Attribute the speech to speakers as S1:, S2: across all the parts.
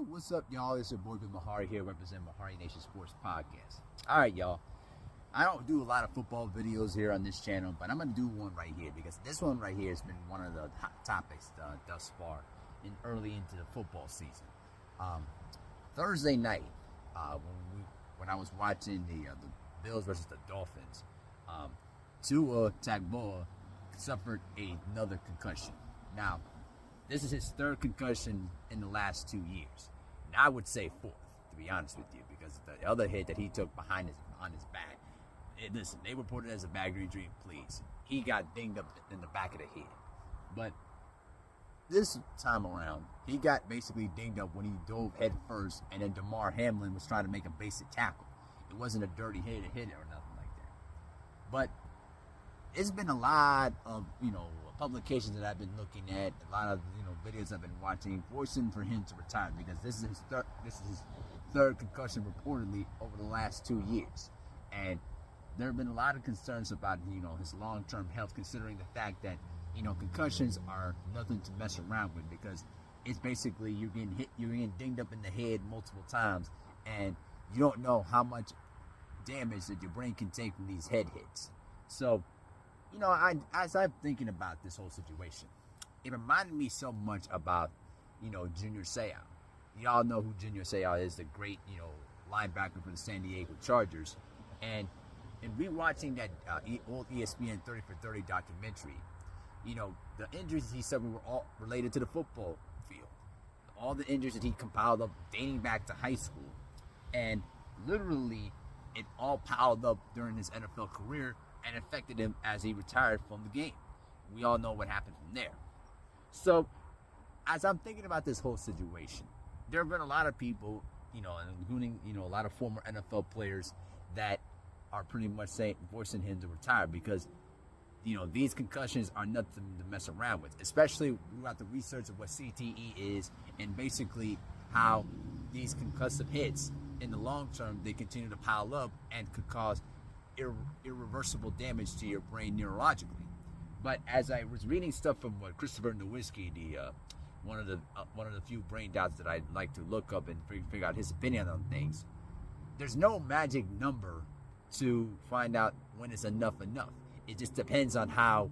S1: What's up, y'all? It's your boy Ben Mahari here, representing Mahari Nation Sports Podcast. All right, y'all. I don't do a lot of football videos here on this channel, but I'm going to do one right here because this one right here has been one of the hot topics thus far early into the football season. Thursday night, when I was watching the Bills versus the Dolphins, Tua Tagovailoa suffered another concussion. Now, this is his third concussion in the last 2 years. And I would say fourth, to be honest with you, because the other hit that he took on his back, listen, they reported it as a back injury, please. He got dinged up in the back of the head. But this time around, he got basically dinged up when he dove head first, and then Damar Hamlin was trying to make a basic tackle. It wasn't a dirty hit or nothing like that. But it's been a lot of, publications that I've been looking at, a lot of, videos I've been watching, forcing for him to retire because this is his third concussion reportedly over the last 2 years. And there have been a lot of concerns about, his long-term health, considering the fact that, concussions are nothing to mess around with because it's basically you're getting dinged up in the head multiple times, and you don't know how much damage that your brain can take from these head hits. So, as I'm thinking about this whole situation, it reminded me so much about, Junior Seau. Y'all know who Junior Seau is, the great, linebacker for the San Diego Chargers. And in rewatching that old ESPN 30 for 30 documentary, the injuries he suffered were all related to the football field. All the injuries that he compiled up dating back to high school. And literally, it all piled up during his NFL career and affected him as he retired from the game. We all know what happened from there. So, as I'm thinking about this whole situation, there have been a lot of people, including, a lot of former NFL players that are pretty much forcing him to retire because, these concussions are nothing to mess around with, especially throughout the research of what CTE is and basically how these concussive hits, in the long term, they continue to pile up and could cause irreversible damage to your brain neurologically. But as I was reading stuff from Christopher Nowinski, one of the few brain docs that I like to look up and figure out his opinion on things, there's no magic number to find out when it's enough. It just depends on how,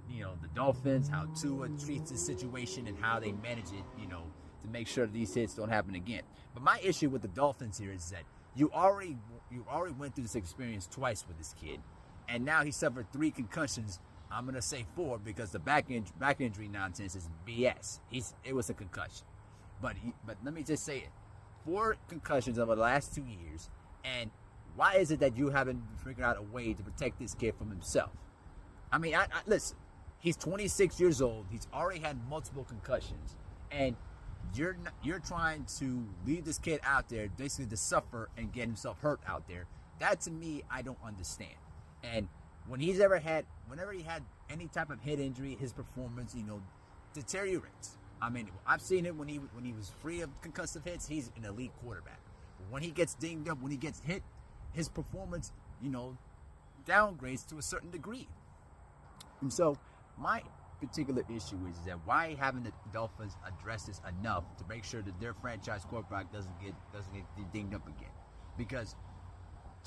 S1: the Dolphins, how Tua treats the situation and how they manage it, to make sure these hits don't happen again. But my issue with the Dolphins here is that you already went through this experience twice with this kid, and now he suffered 3 concussions. I'm gonna say 4 because the back injury nonsense is BS. It was a concussion, but let me just say it: 4 concussions over the last 2 years. And why is it that you haven't figured out a way to protect this kid from himself? I mean, I listen. He's 26 years old. He's already had multiple concussions, and you're trying to leave this kid out there basically to suffer and get himself hurt out there. That, to me, I don't understand. And whenever he had any type of head injury, his performance, deteriorates. I mean, I've seen it when he was free of concussive hits. He's an elite quarterback. But when he gets dinged up, when he gets hit, his performance, downgrades to a certain degree. And so my particular issue is that why haven't the Dolphins addressed this enough to make sure that their franchise quarterback doesn't get dinged up again? Because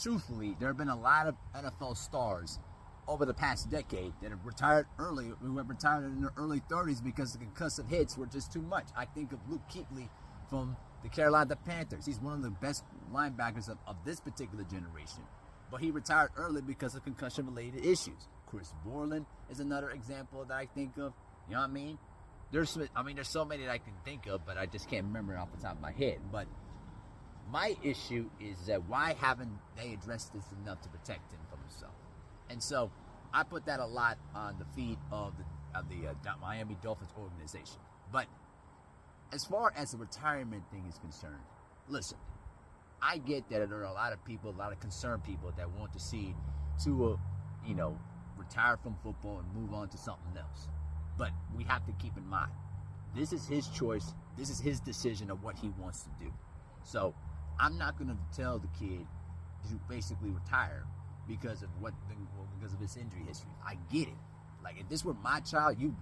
S1: truthfully, there have been a lot of NFL stars over the past decade that have retired early, who have retired in their early 30s because the concussive hits were just too much. I think of Luke Kuechly from the Carolina Panthers. He's one of the best linebackers of this particular generation, but he retired early because of concussion-related issues. Chris Borland is another example that I think of. You know what I mean? There's so many that I can think of, but I just can't remember off the top of my head. But my issue is that why haven't they addressed this enough to protect him from himself? And so I put that a lot on the feed of the Miami Dolphins organization. But as far as the retirement thing is concerned, listen, I get that there are a lot of people, a lot of concerned people that want to see Tua, retire from football and move on to something else. But we have to keep in mind, this is his choice. This is his decision of what he wants to do. So I'm not going to tell the kid to basically retire because of his injury history. I get it. Like, if this were my child, you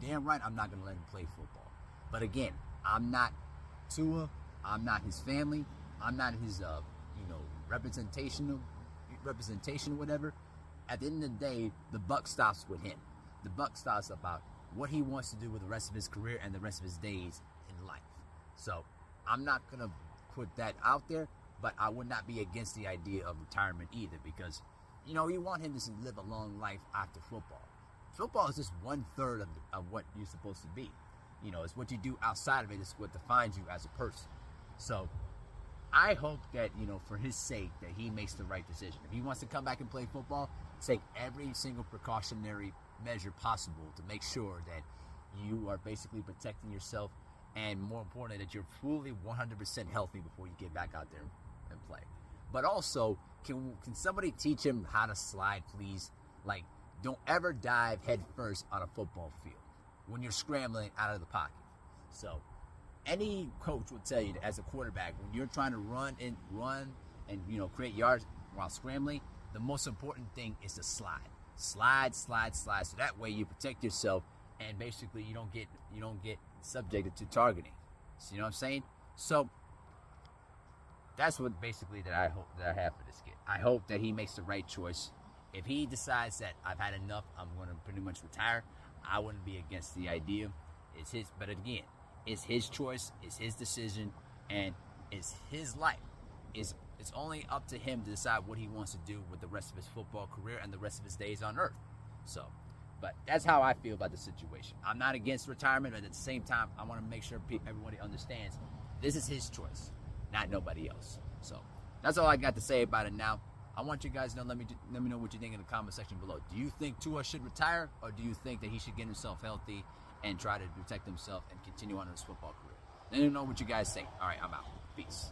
S1: damn right I'm not going to let him play football. But again, I'm not Tua, I'm not his family. I'm not his, representation or whatever. At the end of the day, the buck stops with him. The buck stops about what he wants to do with the rest of his career and the rest of his days in life. So I'm not going to put that out there, but I would not be against the idea of retirement either, because, you want him to live a long life after football. Football is just 1/3 of what you're supposed to be. It's what you do outside of it is what defines you as a person. So I hope that, for his sake, that he makes the right decision. If he wants to come back and play football, take every single precautionary measure possible to make sure that you are basically protecting yourself, and more importantly, that you're fully 100% healthy before you get back out there and play. But also, can somebody teach him how to slide, please? Like, don't ever dive head first on a football field when you're scrambling out of the pocket. So any coach will tell you that as a quarterback, when you're trying to run and create yards while scrambling, the most important thing is to slide. Slide. So that way you protect yourself, and basically you don't get subjected to targeting. So you know what I'm saying? So that's what basically that I hope that I have for this kid. I hope that he makes the right choice. If he decides that I've had enough, I'm going to pretty much retire, I wouldn't be against the idea. It's his, but again, it's his choice, it's his decision, and it's his life. It's only up to him to decide what he wants to do with the rest of his football career and the rest of his days on earth. So, but that's how I feel about the situation. I'm not against retirement, but at the same time, I want to make sure everybody understands this is his choice, not nobody else. So that's all I got to say about it now. I want you guys to know, let me know what you think in the comment section below. Do you think Tua should retire, or do you think that he should get himself healthy and try to protect himself and continue on his football career? Let me know what you guys think. All right, I'm out. Peace.